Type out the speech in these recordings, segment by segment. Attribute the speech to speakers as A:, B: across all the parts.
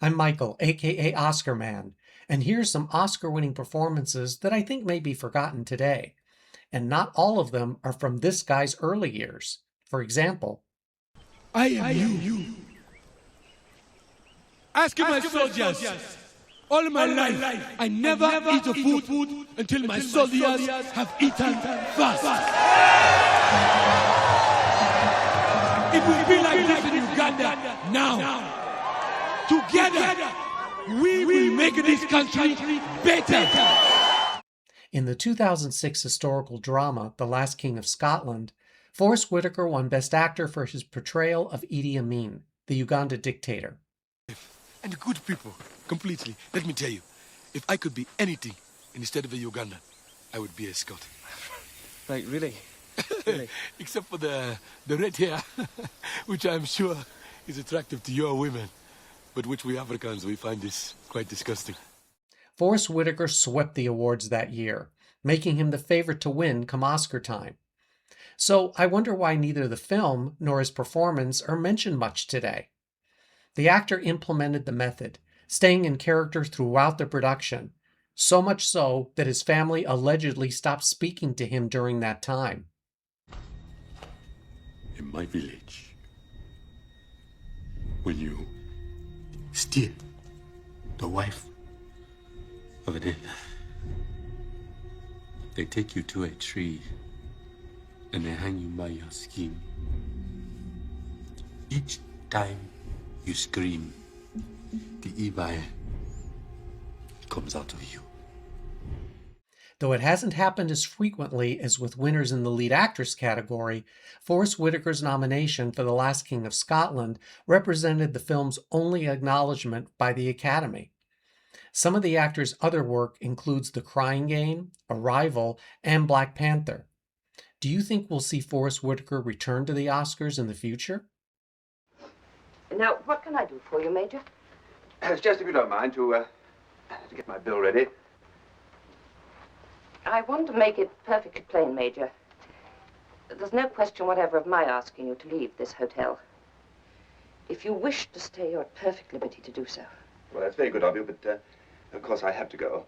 A: I'm Michael, aka Oscar Man, and here's some Oscar winning performances that I think may be forgotten today. And not all of them are from this guy's early years. For example,
B: I am you. Asking my soldiers, all my life, I never eat a food until my soldiers have eaten first. It will be like this in Uganda now. Together, we will make this country better.
A: in the 2006 historical drama The Last King of Scotland, Forrest Whitaker won Best Actor for his portrayal of Idi Amin, the Uganda dictator.
B: And good people, completely. Let me tell you, if I could be anything instead of a Ugandan, I would be a Scot.
C: Like, really? Really?
B: Except for the red hair, which I'm sure is attractive to your women, but which we Africans, we find this quite disgusting.
A: Forrest Whitaker swept the awards that year, making him the favorite to win come Oscar time. So I wonder why neither the film nor his performance are mentioned much today. The actor implemented the method, staying in character throughout the production, so much so that his family allegedly stopped speaking to him during that time.
D: In my village, when you steal the wife of a neighbor, they take you to a tree and they hang you by your skin. Each time you scream, the evil comes out of you.
A: Though it hasn't happened as frequently as with winners in the lead actress category, Forrest Whitaker's nomination for The Last King of Scotland represented the film's only acknowledgement by the Academy. Some of the actor's other work includes The Crying Game, Arrival, and Black Panther. Do you think we'll see Forrest Whitaker return to the Oscars in the future?
E: Now, what can I do for you, Major?
F: It's just, if you don't mind, to get my bill ready.
E: I want to make it perfectly plain, Major. There's no question whatever of my asking you to leave this hotel. If you wish to stay, you're at perfect liberty to do so.
F: Well, that's very good of you, but of course I have to go.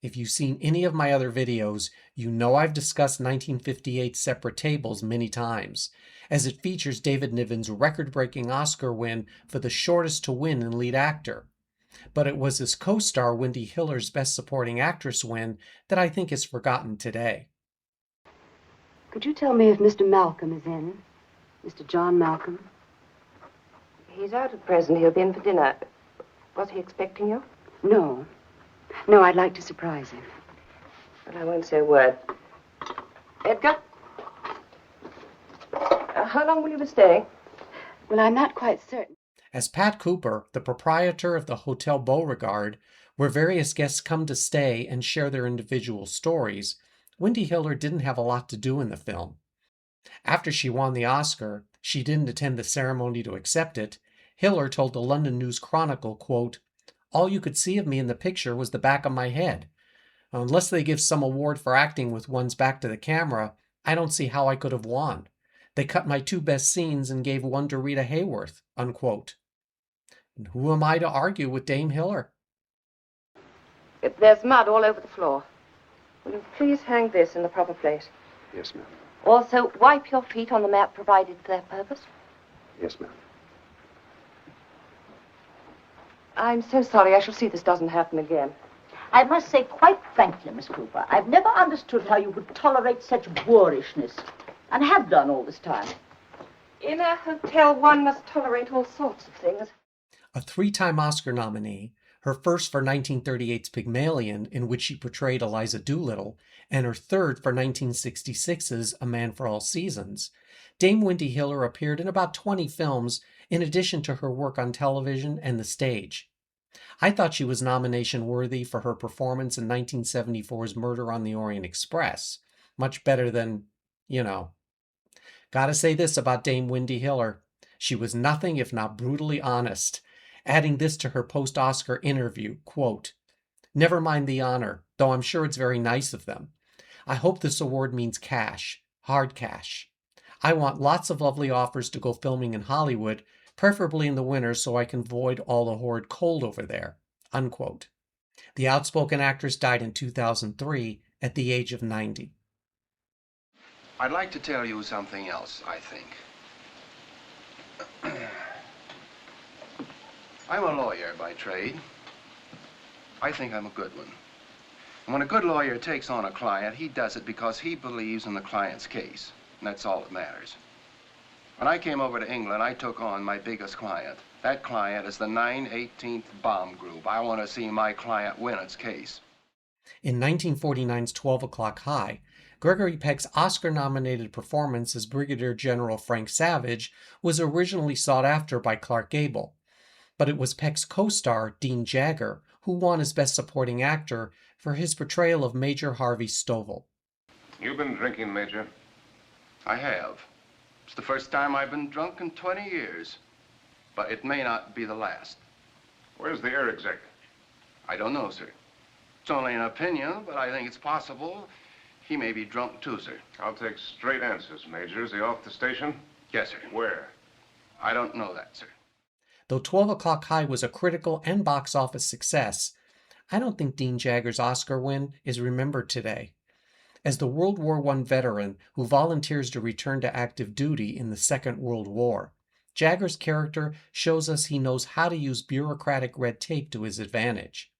A: If you've seen any of my other videos, you know I've discussed 1958's Separate Tables many times, as it features David Niven's record-breaking Oscar win for the shortest to win in lead actor. But it was his co-star Wendy Hiller's Best Supporting Actress win that I think is forgotten today.
G: Could you tell me if Mr. Malcolm is in? Mr. John Malcolm?
E: He's out at present. He'll be in for dinner. Was he expecting you?
G: No. No, I'd like to surprise him.
E: But I won't say a word. Edgar? How long will you be staying?
G: Well, I'm not quite certain.
A: As Pat Cooper, the proprietor of the Hotel Beauregard, where various guests come to stay and share their individual stories, Wendy Hiller didn't have a lot to do in the film. After she won the Oscar, she didn't attend the ceremony to accept it. Hiller told the London News Chronicle, quote, "All you could see of me in the picture was the back of my head. Unless they give some award for acting with one's back to the camera, I don't see how I could have won. They cut my two best scenes and gave one to Rita Hayworth," unquote. And who am I to argue with Dame Hiller?
E: There's mud all over the floor. Will you please hang this in the proper place?
F: Yes, ma'am.
E: Also, wipe your feet on the mat provided for that purpose.
F: Yes, ma'am.
E: I'm so sorry. I shall see this doesn't happen again.
H: I must say, quite frankly, Miss Cooper, I've never understood how you could tolerate such boorishness, and have done all this time.
E: In a hotel, one must tolerate all sorts of things.
A: A three-time Oscar nominee, her first for 1938's Pygmalion, in which she portrayed Eliza Doolittle, and her third for 1966's A Man for All Seasons, Dame Wendy Hiller appeared in about 20 films in addition to her work on television and the stage. I thought she was nomination worthy for her performance in 1974's Murder on the Orient Express. Much better than, Gotta say this about Dame Wendy Hiller. She was nothing if not brutally honest, adding this to her post-Oscar interview, quote, "Never mind the honor, though I'm sure it's very nice of them. I hope this award means cash, hard cash. I want lots of lovely offers to go filming in Hollywood, preferably in the winter so I can avoid all the horrid cold over there, unquote. The outspoken actress died in 2003 at the age of 90.
I: I'd like to tell you something else, I think. I'm a lawyer by trade. I think I'm a good one. And when a good lawyer takes on a client, he does it because he believes in the client's case. And that's all that matters. When I came over to England, I took on my biggest client. That client is the 9/18th Bomb Group. I want to see my client win its case.
A: In 1949's 12 O'Clock High, Gregory Peck's Oscar-nominated performance as Brigadier General Frank Savage was originally sought after by Clark Gable, but it was Peck's co-star, Dean Jagger, who won as Best Supporting Actor for his portrayal of Major Harvey Stovall.
J: You've been drinking, Major?
I: I have. It's the first time I've been drunk in 20 years, but it may not be the last.
J: Where's the air exec?
I: I don't know, sir. It's only an opinion, but I think it's possible he may be drunk too, sir.
J: I'll take straight answers, Major. Is he off the station?
I: Yes, sir.
J: Where?
I: I don't know that, sir.
A: Though 12 O'Clock High was a critical and box office success, I don't think Dean Jagger's Oscar win is remembered today. As the World War I veteran who volunteers to return to active duty in the Second World War, Jagger's character shows us he knows how to use bureaucratic red tape to his advantage.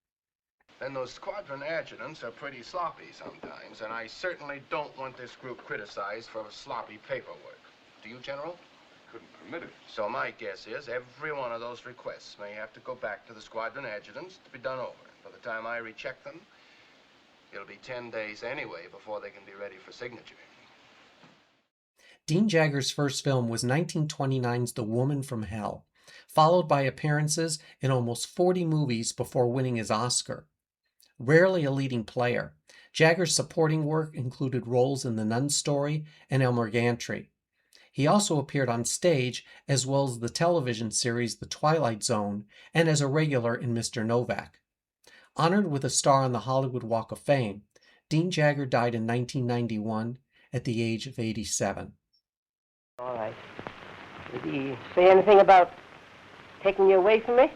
I: And those squadron adjutants are pretty sloppy sometimes, and I certainly don't want this group criticized for sloppy paperwork. Do you, General?
J: Couldn't permit it.
I: So my guess is every one of those requests may have to go back to the squadron adjutants to be done over. By the time I recheck them, it'll be 10 days anyway before they can be ready for signature.
A: Dean Jagger's first film was 1929's The Woman from Hell, followed by appearances in almost 40 movies before winning his Oscar. Rarely a leading player, Jagger's supporting work included roles in The Nun's Story and Elmer Gantry. He also appeared on stage as well as the television series The Twilight Zone and as a regular in Mr. Novak. Honored with a star on the Hollywood Walk of Fame, Dean Jagger died in 1991 at the age of 87.
K: All right. Did he say anything about taking you away from me?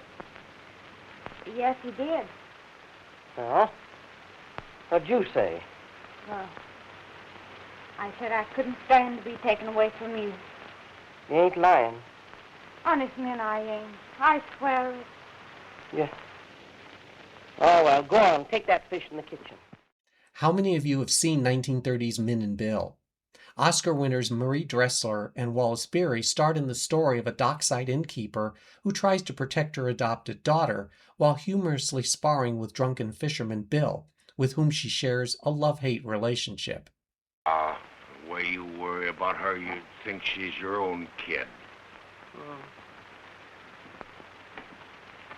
L: Yes, he did.
K: Oh? What'd you say?
L: Well, I said I couldn't stand to be taken away from you.
K: You ain't lying.
L: Honest, man, I ain't. I swear it.
K: Yeah. Oh, well, go on. Take that fish in the kitchen.
A: How many of you have seen 1930's Min and Bill? Oscar winners Marie Dressler and Wallace Beery starred in the story of a dockside innkeeper who tries to protect her adopted daughter while humorously sparring with drunken fisherman Bill, with whom she shares a love-hate relationship.
M: The way you worry about her, you'd think she's your own kid.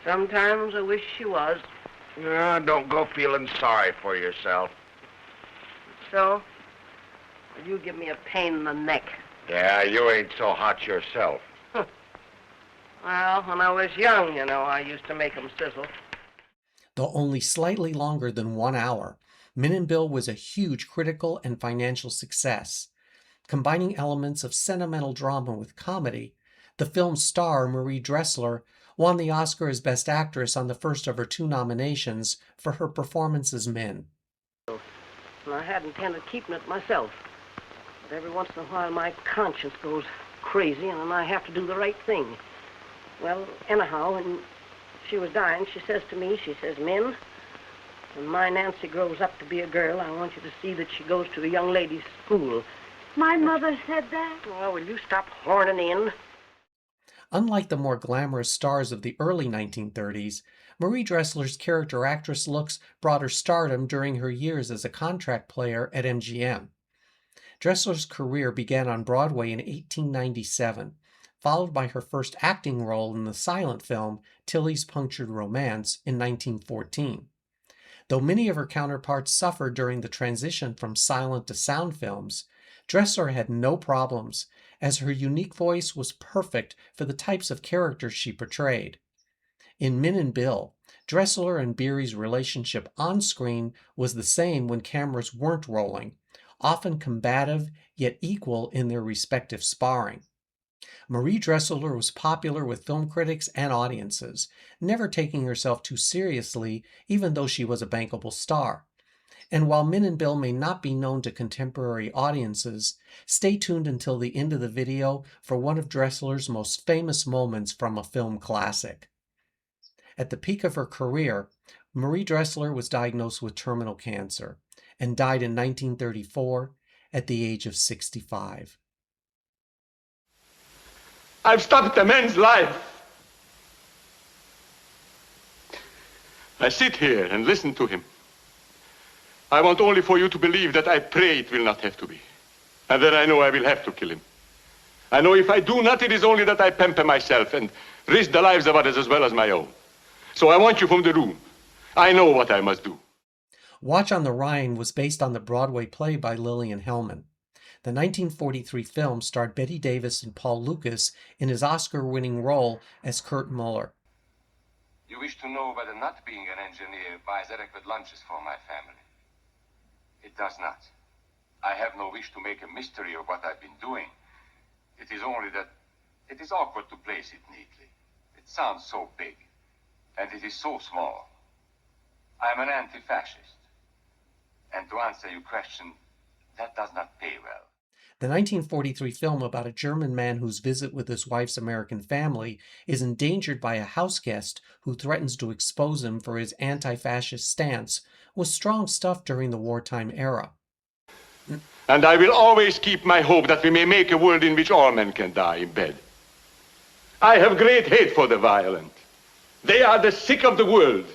K: Sometimes I wish she was.
M: Yeah, don't go feeling sorry for yourself.
K: So? Will you give me a pain in the neck?
M: Yeah, you ain't so hot yourself.
K: Well, when I was young, you know, I used to make 'em sizzle.
A: Though only slightly longer than 1 hour, Min and Bill was a huge critical and financial success. Combining elements of sentimental drama with comedy, the film's star, Marie Dressler, won the Oscar as Best Actress on the first of her 2 nominations for her performance as Min.
K: And I had intended keeping it myself. But every once in a while, my conscience goes crazy, and then I have to do the right thing. Well, anyhow, when she was dying, she says to me, she says, Min, when my Nancy grows up to be a girl, I want you to see that she goes to the young ladies' school.
L: My mother said that?
K: Oh, will you stop horning in?
A: Unlike the more glamorous stars of the early 1930s, Marie Dressler's character actress looks brought her stardom during her years as a contract player at MGM. Dressler's career began on Broadway in 1897, followed by her first acting role in the silent film Tilly's Punctured Romance in 1914. Though many of her counterparts suffered during the transition from silent to sound films, Dressler had no problems, as her unique voice was perfect for the types of characters she portrayed. In Min and Bill, Dressler and Beery's relationship on screen was the same when cameras weren't rolling, often combative yet equal in their respective sparring. Marie Dressler was popular with film critics and audiences, never taking herself too seriously, even though she was a bankable star. And while Min and Bill may not be known to contemporary audiences, stay tuned until the end of the video for one of Dressler's most famous moments from a film classic. At the peak of her career, Marie Dressler was diagnosed with terminal cancer and died in 1934 at the age of 65.
N: I've stopped a man's life. I sit here and listen to him. I want only for you to believe that I pray it will not have to be. And that I know I will have to kill him. I know if I do not, it is only that I pamper myself and risk the lives of others as well as my own. So I want you from the room. I know what I must do.
A: Watch on the Rhine was based on the Broadway play by Lillian Hellman. The 1943 film starred Bette Davis and Paul Lukas in his Oscar-winning role as Kurt Muller.
I: You wish to know whether not being an engineer buys adequate lunches for my family. It does not. I have no wish to make a mystery of what I've been doing. It is only that it is awkward to place it neatly. It sounds so big, and it is so small. I am an anti-fascist. And to answer your question, that does not pay well.
A: The 1943 film about a German man whose visit with his wife's American family is endangered by a houseguest who threatens to expose him for his anti-fascist stance was strong stuff during the wartime era.
N: And I will always keep my hope that we may make a world in which all men can die in bed. I have great hate for the violent. They are the sick of the world.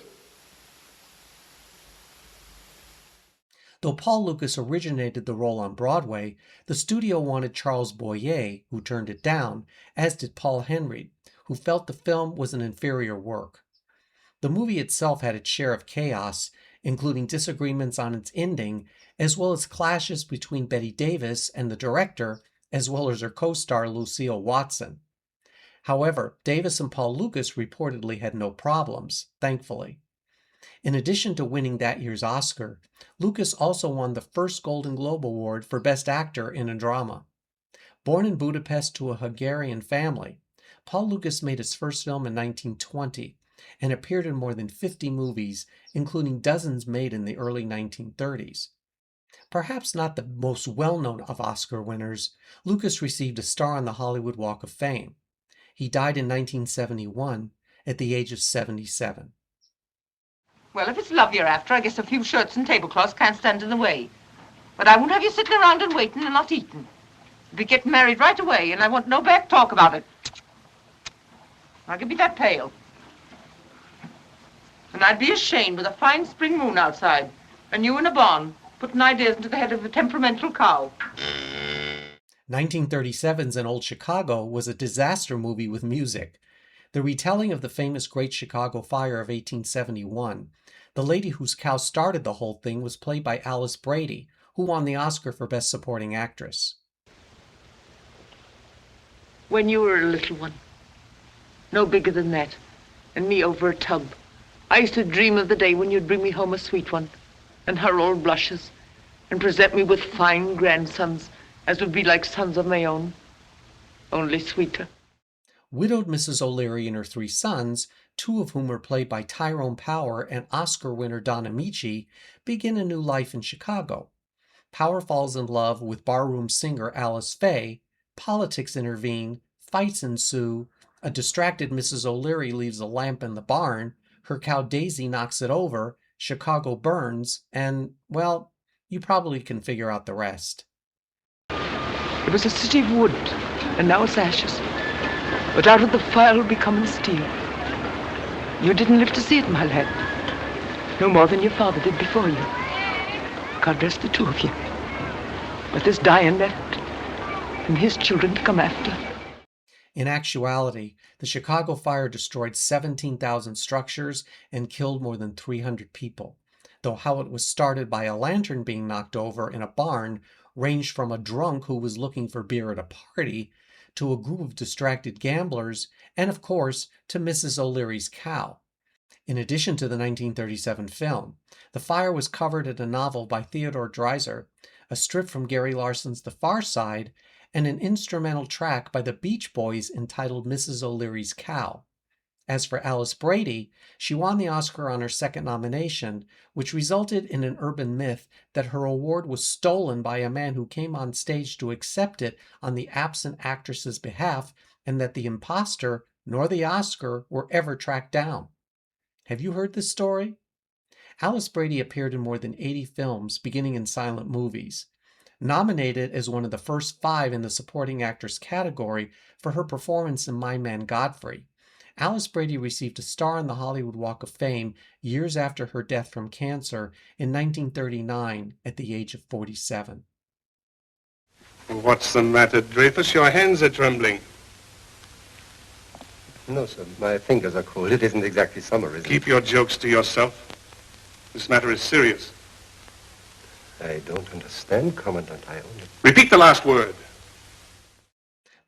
A: Though Paul Lukas originated the role on Broadway, the studio wanted Charles Boyer, who turned it down, as did Paul Henreid, who felt the film was an inferior work. The movie itself had its share of chaos, including disagreements on its ending, as well as clashes between Bette Davis and the director, as well as her co-star Lucille Watson. However, Davis and Paul Lukas reportedly had no problems, thankfully. In addition to winning that year's Oscar, Lukas also won the first Golden Globe Award for Best Actor in a Drama. Born in Budapest to a Hungarian family, Paul Lukas made his first film in 1920 and appeared in more than 50 movies, including dozens made in the early 1930s. Perhaps not the most well-known of Oscar winners, Lukas received a star on the Hollywood Walk of Fame. He died in 1971 at the age of 77.
O: Well, if it's love you're after, I guess a few shirts and tablecloths can't stand in the way. But I won't have you sitting around and waiting and not eating. We'll get married right away, and I want no back talk about it. Now give me that pail. And I'd be ashamed with a fine spring moon outside, and you in a barn, putting ideas into the head of a temperamental cow.
A: 1937's An Old Chicago was a disaster movie with music. The retelling of the famous Great Chicago Fire of 1871, the lady whose cow started the whole thing was played by Alice Brady, who won the Oscar for Best Supporting Actress.
O: When you were a little one, no bigger than that, and me over a tub, I used to dream of the day when you'd bring me home a sweet one, and her old blushes, and present me with fine grandsons, as would be like sons of my own, only sweeter.
A: Widowed Mrs. O'Leary and her three sons, two of whom were played by Tyrone Power and Oscar winner Don Amici, begin a new life in Chicago. Power falls in love with barroom singer Alice Faye, politics intervene, fights ensue, a distracted Mrs. O'Leary leaves a lamp in the barn, her cow Daisy knocks it over, Chicago burns, and, well, you probably can figure out the rest.
O: It was a city of wood, and now it's ashes. But out of the fire will be coming steel. You didn't live to see it, my lad. No more than your father did before you. God rest the two of you. But there's dying left, and his children to come after.
A: In actuality, the Chicago fire destroyed 17,000 structures and killed more than 300 people, though how it was started by a lantern being knocked over in a barn ranged from a drunk who was looking for beer at a party to a group of distracted gamblers, and of course, to Mrs. O'Leary's cow. In addition to the 1937 film, the fire was covered in a novel by Theodore Dreiser, a strip from Gary Larson's The Far Side, and an instrumental track by the Beach Boys entitled Mrs. O'Leary's Cow. As for Alice Brady, she won the Oscar on her second nomination, which resulted in an urban myth that her award was stolen by a man who came on stage to accept it on the absent actress's behalf, and that the imposter nor the Oscar were ever tracked down. Have you heard this story? Alice Brady appeared in more than 80 films, beginning in silent movies. Nominated as one of the first 5 in the supporting actress category for her performance in My Man Godfrey, Alice Brady received a star on the Hollywood Walk of Fame years after her death from cancer in 1939 at the age of 47.
P: What's the matter, Dreyfus? Your hands are trembling.
Q: No, sir. My fingers are cold. It isn't exactly summer, is it?
P: Keep your jokes to yourself. This matter is serious.
Q: I don't understand, Commandant. I only...
P: Repeat the last word.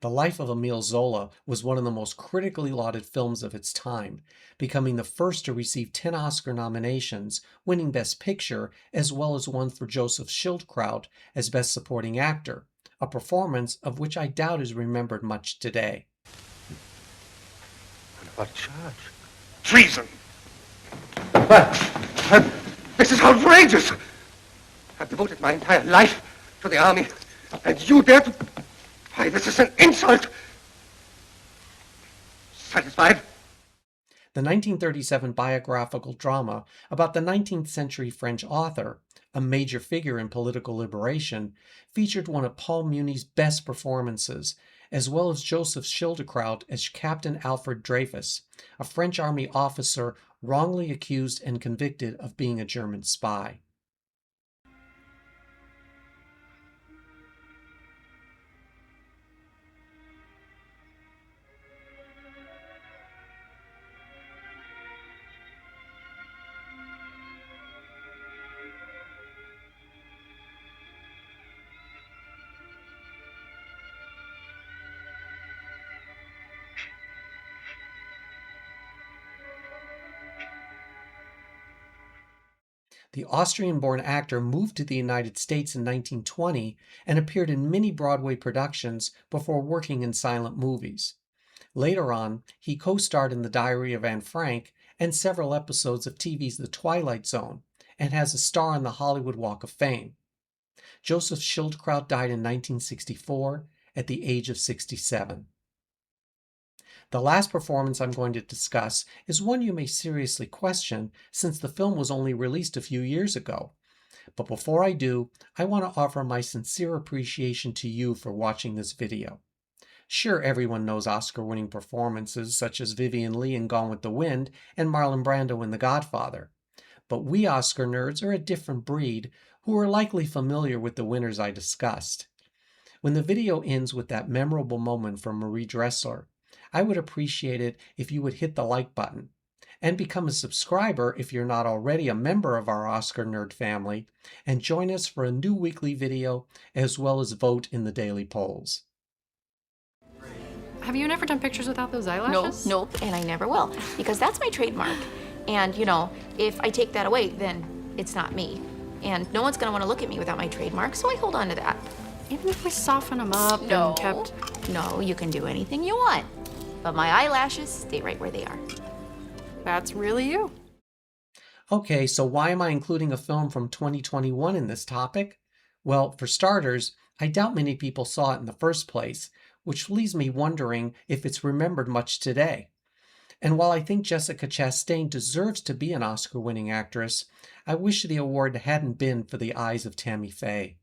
A: The Life of Emile Zola was one of the most critically lauded films of its time, becoming the first to receive 10 Oscar nominations, winning Best Picture, as well as one for Joseph Schildkraut as Best Supporting Actor, a performance of which I doubt is remembered much today.
Q: On what charge?
P: Treason!
Q: This is outrageous! I've devoted my entire life to the army, and you dare to... Why, this is an insult! Satisfied?
A: The 1937 biographical drama about the 19th century French author, a major figure in political liberation, featured one of Paul Muni's best performances, as well as Joseph Schildkraut as Captain Alfred Dreyfus, a French army officer wrongly accused and convicted of being a German spy. The Austrian-born actor moved to the United States in 1920 and appeared in many Broadway productions before working in silent movies. Later on, he co-starred in The Diary of Anne Frank and several episodes of TV's The Twilight Zone, and has a star on the Hollywood Walk of Fame. Joseph Schildkraut died in 1964 at the age of 67. The last performance I'm going to discuss is one you may seriously question, since the film was only released a few years ago. But before I do, I want to offer my sincere appreciation to you for watching this video. Sure, everyone knows Oscar-winning performances such as Vivien Leigh in Gone with the Wind and Marlon Brando in The Godfather. But we Oscar nerds are a different breed who are likely familiar with the winners I discussed. When the video ends with that memorable moment from Marie Dressler, I would appreciate it if you would hit the like button and become a subscriber if you're not already a member of our Oscar Nerd family, and join us for a new weekly video as well as vote in the daily polls.
R: Have you never done pictures without those eyelashes?
S: Nope, and I never will, because that's my trademark. And, you know, if I take that away, then it's not me. And no one's gonna wanna look at me without my trademark, so I hold on to that.
R: Even if we soften them up and kept...
S: No, you can do anything you want. But my eyelashes stay right where they are.
R: That's really you.
A: Okay, so why am I including a film from 2021 in this topic? Well, for starters, I doubt many people saw it in the first place, which leaves me wondering if it's remembered much today. And while I think Jessica Chastain deserves to be an Oscar-winning actress, I wish the award hadn't been for The Eyes of Tammy Faye.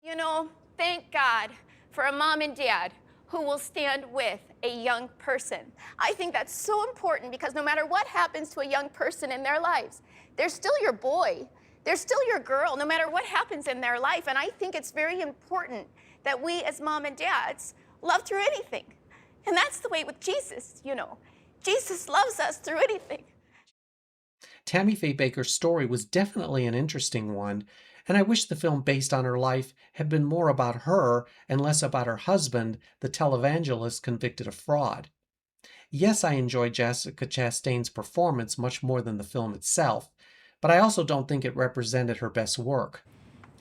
T: You know, thank God for a mom and dad who will stand with a young person. I think that's so important, because no matter what happens to a young person in their lives, they're still your boy, they're still your girl, no matter what happens in their life. And I think it's very important that we as mom and dads love through anything. And that's the way with Jesus, you know. Jesus loves us through anything.
A: Tammy Faye Baker's story was definitely an interesting one, and I wish the film based on her life had been more about her and less about her husband, the televangelist convicted of fraud. Yes, I enjoyed Jessica Chastain's performance much more than the film itself, but I also don't think it represented her best work.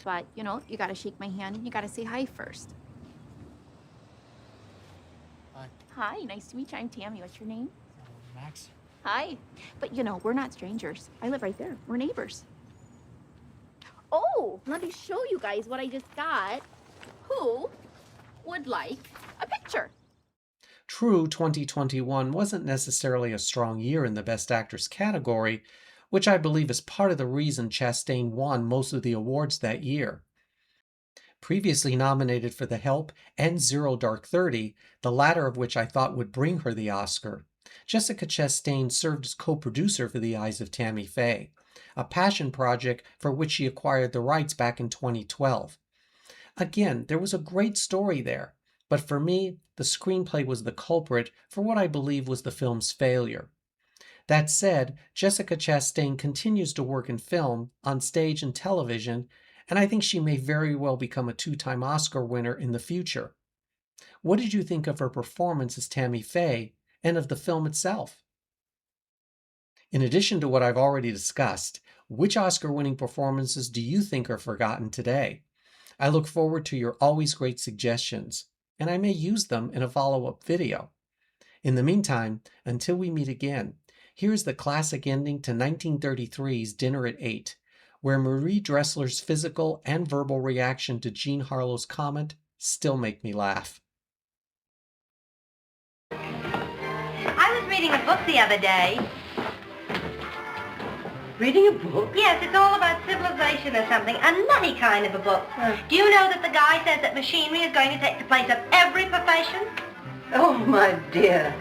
S: But, you know, you gotta shake my hand and you gotta say hi first. Hi, nice to meet you. I'm Tammy. What's your name?
C: Max.
S: Hi. But you know, we're not strangers. I live right there. We're neighbors. Oh, let me show you guys what I just got. Who would like a picture?
A: True, 2021 wasn't necessarily a strong year in the Best Actress category, which I believe is part of the reason Chastain won most of the awards that year. Previously nominated for The Help and Zero Dark 30, the latter of which I thought would bring her the Oscar, Jessica Chastain served as co-producer for The Eyes of Tammy Faye, a passion project for which she acquired the rights back in 2012. Again, there was a great story there, but for me, the screenplay was the culprit for what I believe was the film's failure. That said, Jessica Chastain continues to work in film, on stage and television, and I think she may very well become a two-time Oscar winner in the future. What did you think of her performance as Tammy Faye and of the film itself? In addition to what I've already discussed, which Oscar-winning performances do you think are forgotten today? I look forward to your always great suggestions, and I may use them in a follow-up video. In the meantime, until we meet again, here's the classic ending to 1933's Dinner at 8, where Marie Dressler's physical and verbal reaction to Jean Harlow's comment still make me laugh.
U: I was reading a book the other day.
K: Reading a book?
U: Yes, it's all about civilization or something. A nutty kind of a book. Do you know that the guy says that machinery is going to take the place of every profession?
K: Oh, my dear.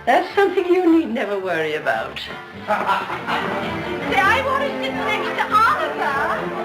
K: That's something you need never worry about.
U: I want to sit next to Oliver.